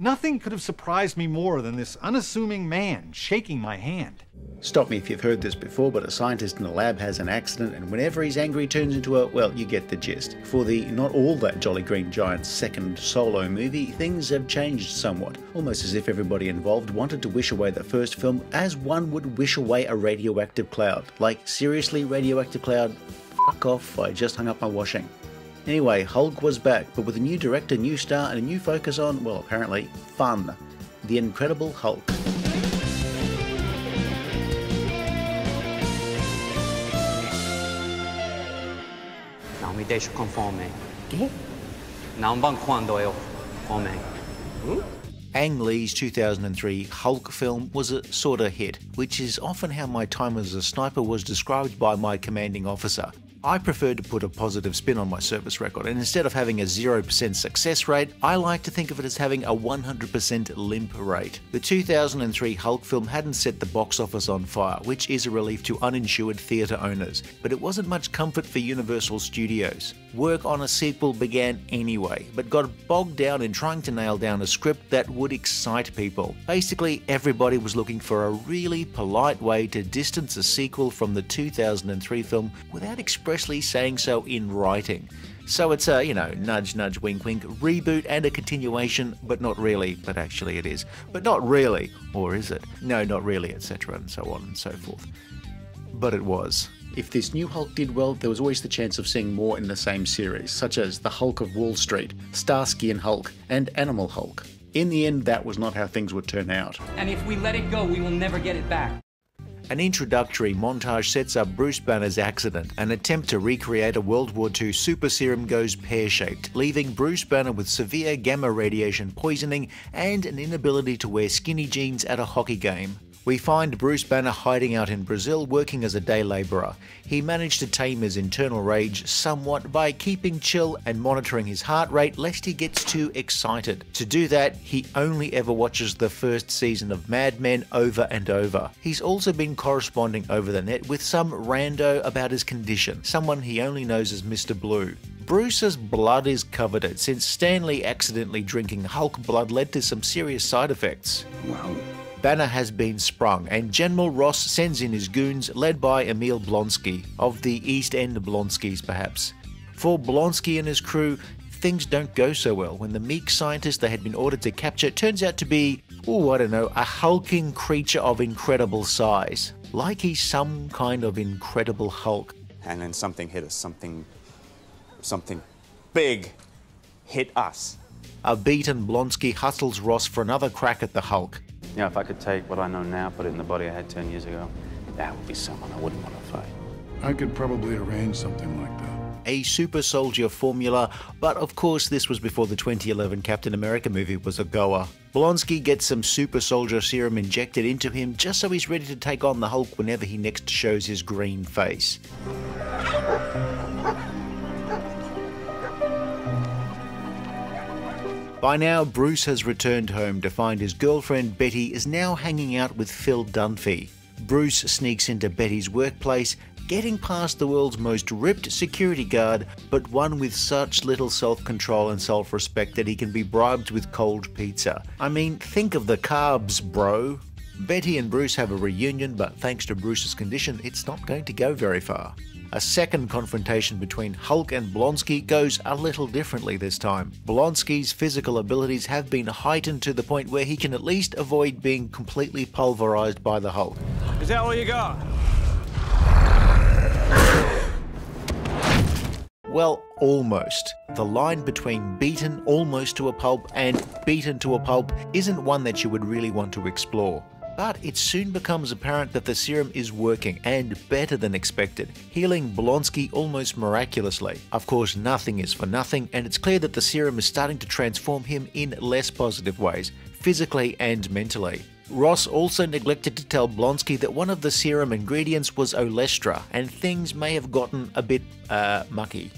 Nothing could have surprised me more than this unassuming man shaking my hand. Stop me if you've heard this before, but a scientist in a lab has an accident, and whenever he's angry turns into a, well, you get the gist. For the not all that Jolly Green Giant's second solo movie, things have changed somewhat, almost as if everybody involved wanted to wish away the first film as one would wish away a radioactive cloud. Like, seriously, radioactive cloud? Fuck off, I just hung up my washing. Anyway, Hulk was back, but with a new director, new star, and a new focus on, well, apparently, fun. The Incredible Hulk. Não me deixe conforme. ¿Qué? Não van quando eu come. Ang Lee's 2003 Hulk film was a sorta hit, which is often how my time as a sniper was described by my commanding officer. I prefer to put a positive spin on my service record, and instead of having a 0% success rate, I like to think of it as having a 100% limp rate. The 2003 Hulk film hadn't set the box office on fire, which is a relief to uninsured theatre owners, but it wasn't much comfort for Universal Studios. Work on a sequel began anyway, but got bogged down in trying to nail down a script that would excite people. Basically, everybody was looking for a really polite way to distance a sequel from the 2003 film without expressly saying so in writing. So it's a, nudge nudge wink wink reboot and a continuation, but not really, but actually it is. But not really, or is it? No, not really, etc. and so on and so forth. But it was. If this new Hulk did well, there was always the chance of seeing more in the same series, such as The Hulk of Wall Street, Starsky and Hulk, and Animal Hulk. In the end, that was not how things would turn out. And if we let it go, we will never get it back. An introductory montage sets up Bruce Banner's accident. An attempt to recreate a World War II super serum goes pear-shaped, leaving Bruce Banner with severe gamma radiation poisoning and an inability to wear skinny jeans at a hockey game. We find Bruce Banner hiding out in Brazil working as a day labourer. He managed to tame his internal rage somewhat by keeping chill and monitoring his heart rate lest he gets too excited. To do that, he only ever watches the first season of Mad Men over and over. He's also been corresponding over the net with some rando about his condition, someone he only knows as Mr. Blue. Bruce's blood is coveted since Stanley accidentally drinking Hulk blood led to some serious side effects. Wow. Banner has been sprung, and General Ross sends in his goons, led by Emil Blonsky, of the East End Blonskys perhaps. For Blonsky and his crew, things don't go so well when the meek scientist they had been ordered to capture turns out to be, a hulking creature of incredible size. Like he's some kind of incredible Hulk. And then something hit us, something big hit us. A beaten Blonsky hustles Ross for another crack at the Hulk. You know, if I could take what I know now, put it in the body I had 10 years ago, that would be someone I wouldn't want to fight. I could probably arrange something like that. A super soldier formula, but of course this was before the 2011 Captain America movie was a goer. Blonsky gets some super soldier serum injected into him just so he's ready to take on the Hulk whenever he next shows his green face. By now, Bruce has returned home to find his girlfriend Betty is now hanging out with Phil Dunphy. Bruce sneaks into Betty's workplace, getting past the world's most ripped security guard, but one with such little self-control and self-respect that he can be bribed with cold pizza. I mean, think of the carbs, bro. Betty and Bruce have a reunion, but thanks to Bruce's condition, it's not going to go very far. A second confrontation between Hulk and Blonsky goes a little differently this time. Blonsky's physical abilities have been heightened to the point where he can at least avoid being completely pulverized by the Hulk. Is that all you got? Well, almost. The line between beaten almost to a pulp and beaten to a pulp isn't one that you would really want to explore. But it soon becomes apparent that the serum is working, and better than expected, healing Blonsky almost miraculously. Of course, nothing is for nothing, and it's clear that the serum is starting to transform him in less positive ways, physically and mentally. Ross also neglected to tell Blonsky that one of the serum ingredients was Olestra, and things may have gotten a bit, mucky.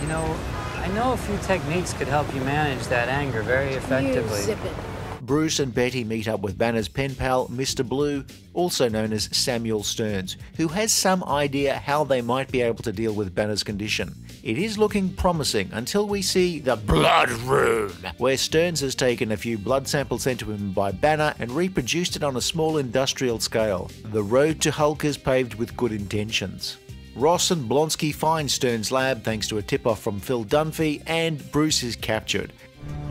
You know, I know a few techniques could help you manage that anger very effectively. You zip it. Bruce and Betty meet up with Banner's pen pal, Mr. Blue, also known as Samuel Stearns, who has some idea how they might be able to deal with Banner's condition. It is looking promising until we see the Blood Room, where Stearns has taken a few blood samples sent to him by Banner and reproduced it on a small industrial scale. The road to Hulk is paved with good intentions. Ross and Blonsky find Stearns' lab thanks to a tip-off from Phil Dunphy, and Bruce is captured.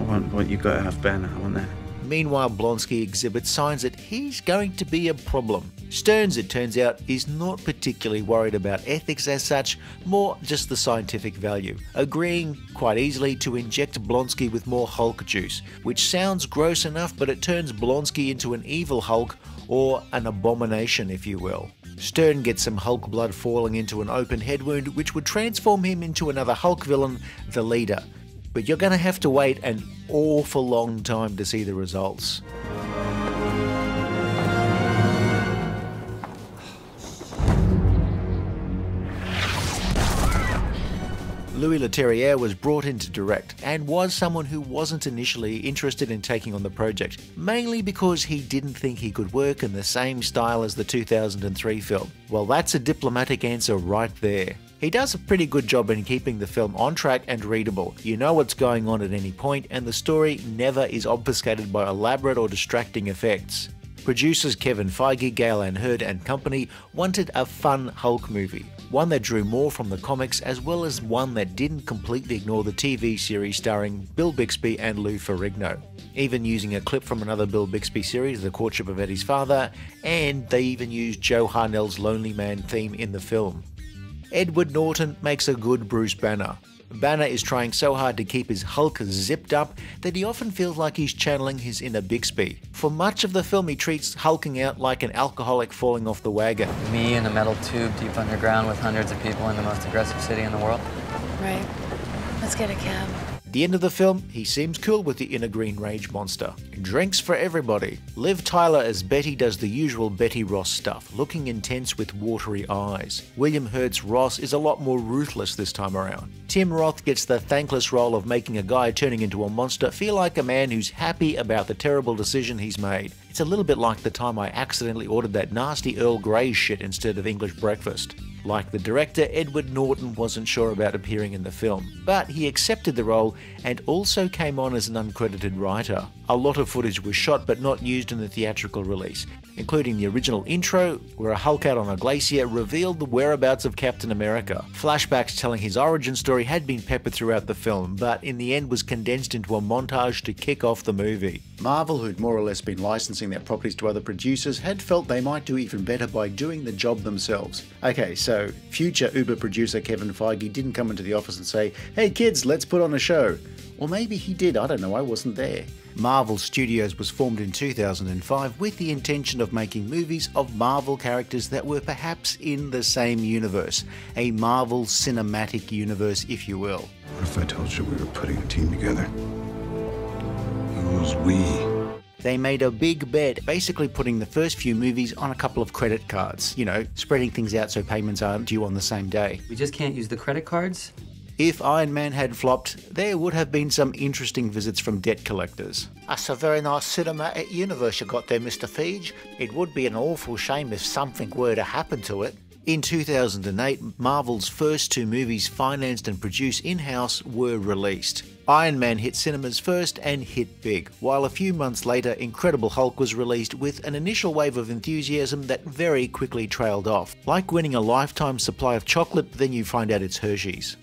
I want what you got to have, Banner. I want that. Meanwhile, Blonsky exhibits signs that he's going to be a problem. Stearns, it turns out, is not particularly worried about ethics as such, more just the scientific value, agreeing quite easily to inject Blonsky with more Hulk juice, which sounds gross enough, but it turns Blonsky into an evil Hulk, or an abomination if you will. Stern gets some Hulk blood falling into an open head wound, which would transform him into another Hulk villain, the Leader. But you're going to have to wait an awful long time to see the results. Louis Leterrier was brought in to direct, and was someone who wasn't initially interested in taking on the project, mainly because he didn't think he could work in the same style as the 2003 film. Well, that's a diplomatic answer right there. He does a pretty good job in keeping the film on track and readable. You know what's going on at any point, and the story never is obfuscated by elaborate or distracting effects. Producers Kevin Feige, Gale Ann Hurd and company wanted a fun Hulk movie, one that drew more from the comics as well as one that didn't completely ignore the TV series starring Bill Bixby and Lou Ferrigno, even using a clip from another Bill Bixby series, The Courtship of Eddie's Father, and they even used Joe Harnell's Lonely Man theme in the film. Edward Norton makes a good Bruce Banner. Banner is trying so hard to keep his Hulk zipped up that he often feels like he's channeling his inner Bixby. For much of the film, he treats hulking out like an alcoholic falling off the wagon. Me in a metal tube deep underground with hundreds of people in the most aggressive city in the world. Right. Let's get a cab. At the end of the film, he seems cool with the inner Green Rage monster. Drinks for everybody. Liv Tyler as Betty does the usual Betty Ross stuff, looking intense with watery eyes. William Hurt's Ross is a lot more ruthless this time around. Tim Roth gets the thankless role of making a guy turning into a monster feel like a man who's happy about the terrible decision he's made. It's a little bit like the time I accidentally ordered that nasty Earl Grey shit instead of English breakfast. Like the director, Edward Norton wasn't sure about appearing in the film, but he accepted the role and also came on as an uncredited writer. A lot of footage was shot but not used in the theatrical release, including the original intro, where a Hulk out on a glacier revealed the whereabouts of Captain America. Flashbacks telling his origin story had been peppered throughout the film, but in the end was condensed into a montage to kick off the movie. Marvel, who'd more or less been licensing their properties to other producers, had felt they might do even better by doing the job themselves. Okay, so future Uber producer Kevin Feige didn't come into the office and say, "Hey kids, let's put on a show." Or maybe he did, I don't know, I wasn't there. Marvel Studios was formed in 2005 with the intention of making movies of Marvel characters that were perhaps in the same universe. A Marvel cinematic universe, if you will. What if I told you we were putting a team together? Who's we? They made a big bet, basically putting the first few movies on a couple of credit cards. You know, spreading things out so payments aren't due on the same day. We just can't use the credit cards? If Iron Man had flopped, there would have been some interesting visits from debt collectors. That's a very nice cinematic universe you got there, Mr. Feige. It would be an awful shame if something were to happen to it. In 2008, Marvel's first two movies, financed and produced in-house, were released. Iron Man hit cinemas first and hit big, while a few months later Incredible Hulk was released with an initial wave of enthusiasm that very quickly trailed off. Like winning a lifetime supply of chocolate, then you find out it's Hershey's.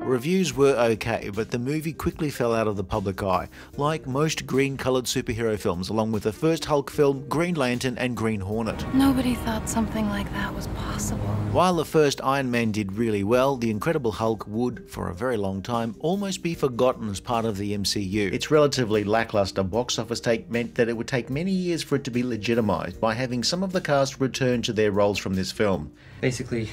Reviews were okay, but the movie quickly fell out of the public eye, like most green-coloured superhero films, along with the first Hulk film, Green Lantern and Green Hornet. Nobody thought something like that was possible. While the first Iron Man did really well, the Incredible Hulk would, for a very long time, almost be forgotten as part of the MCU. Its relatively lackluster box office take meant that it would take many years for it to be legitimised by having some of the cast return to their roles from this film. Basically,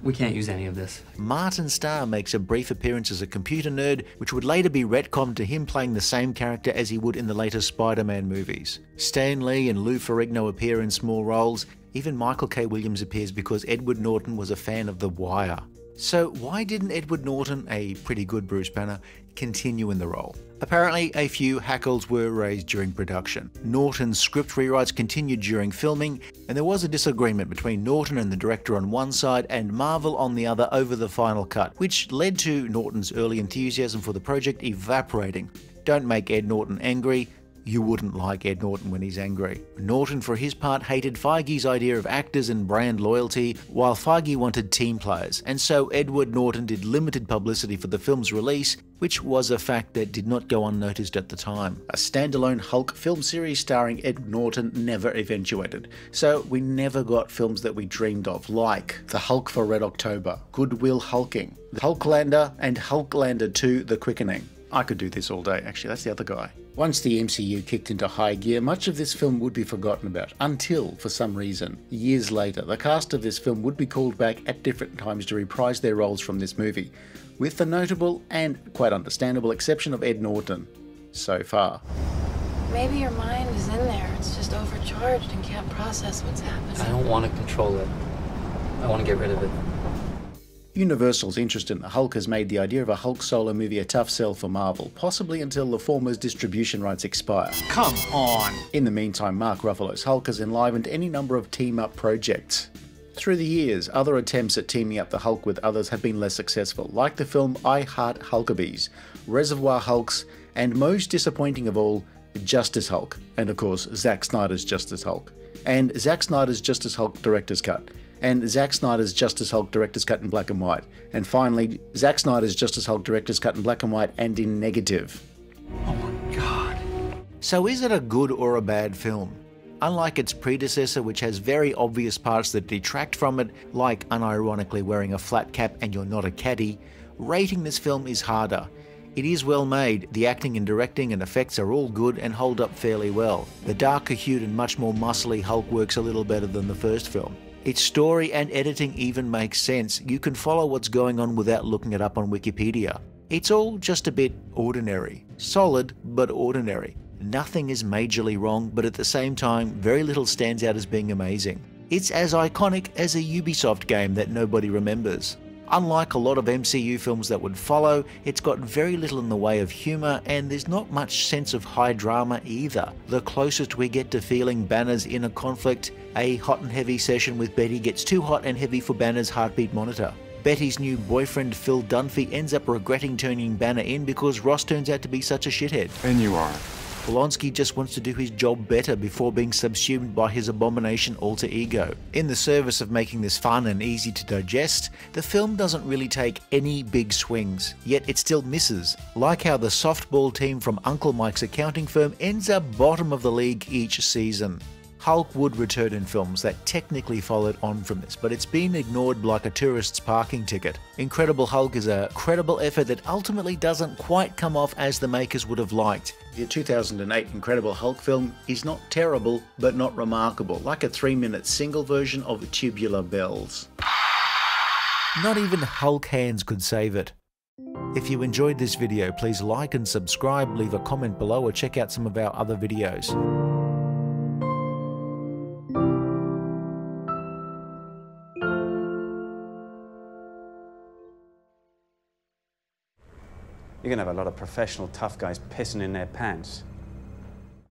we can't use any of this. Martin Starr makes a brief appearance as a computer nerd, which would later be retconned to him playing the same character as he would in the later Spider-Man movies. Stan Lee and Lou Ferrigno appear in small roles. Even Michael K. Williams appears because Edward Norton was a fan of The Wire. So why didn't Edward Norton, a pretty good Bruce Banner, continue in the role? Apparently, a few hackles were raised during production. Norton's script rewrites continued during filming, and there was a disagreement between Norton and the director on one side and Marvel on the other over the final cut, which led to Norton's early enthusiasm for the project evaporating. Don't make Ed Norton angry. You wouldn't like Ed Norton when he's angry. Norton, for his part, hated Feige's idea of actors and brand loyalty, while Feige wanted team players, and so Edward Norton did limited publicity for the film's release, which was a fact that did not go unnoticed at the time. A standalone Hulk film series starring Ed Norton never eventuated, so we never got films that we dreamed of, like The Hulk for Red October, Goodwill Hulking, Hulklander, and Hulklander 2 The Quickening. I could do this all day, actually, that's the other guy. Once the MCU kicked into high gear, much of this film would be forgotten about, until, for some reason, years later, the cast of this film would be called back at different times to reprise their roles from this movie, with the notable and quite understandable exception of Ed Norton, so far. Maybe your mind is in there. It's just overcharged and can't process what's happening. I don't want to control it. I want to get rid of it. Universal's interest in the Hulk has made the idea of a Hulk solo movie a tough sell for Marvel, possibly until the former's distribution rights expire. Come on! In the meantime, Mark Ruffalo's Hulk has enlivened any number of team-up projects. Through the years, other attempts at teaming up the Hulk with others have been less successful, like the film I Heart Hulkabees, Reservoir Hulks, and most disappointing of all, Justice Hulk, and of course Zack Snyder's Justice Hulk, and Zack Snyder's Justice Hulk Director's Cut, and Zack Snyder's Justice Hulk Director's Cut in black and white, and finally, Zack Snyder's Justice Hulk Director's Cut in black and white and in negative. Oh my god. So is it a good or a bad film? Unlike its predecessor, which has very obvious parts that detract from it, like unironically wearing a flat cap and you're not a caddy, rating this film is harder. It is well made, the acting and directing and effects are all good and hold up fairly well. The darker hued and much more muscly Hulk works a little better than the first film. Its story and editing even makes sense. You can follow what's going on without looking it up on Wikipedia. It's all just a bit ordinary. Solid, but ordinary. Nothing is majorly wrong, but at the same time, very little stands out as being amazing. It's as iconic as a Ubisoft game that nobody remembers. Unlike a lot of MCU films that would follow, it's got very little in the way of humour, and there's not much sense of high drama either. The closest we get to feeling Banner's inner conflict, a hot and heavy session with Betty gets too hot and heavy for Banner's heartbeat monitor. Betty's new boyfriend Phil Dunphy ends up regretting turning Banner in because Ross turns out to be such a shithead. And you are. Polonsky just wants to do his job better before being subsumed by his Abomination alter ego. In the service of making this fun and easy to digest, the film doesn't really take any big swings, yet it still misses, like how the softball team from Uncle Mike's accounting firm ends up bottom of the league each season. Hulk would return in films that technically followed on from this, but it's been ignored like a tourist's parking ticket. Incredible Hulk is a credible effort that ultimately doesn't quite come off as the makers would have liked. The 2008 Incredible Hulk film is not terrible, but not remarkable, like a 3-minute single version of Tubular Bells. Not even Hulk hands could save it. If you enjoyed this video, please like and subscribe, leave a comment below, or check out some of our other videos. You're going to have a lot of professional tough guys pissing in their pants.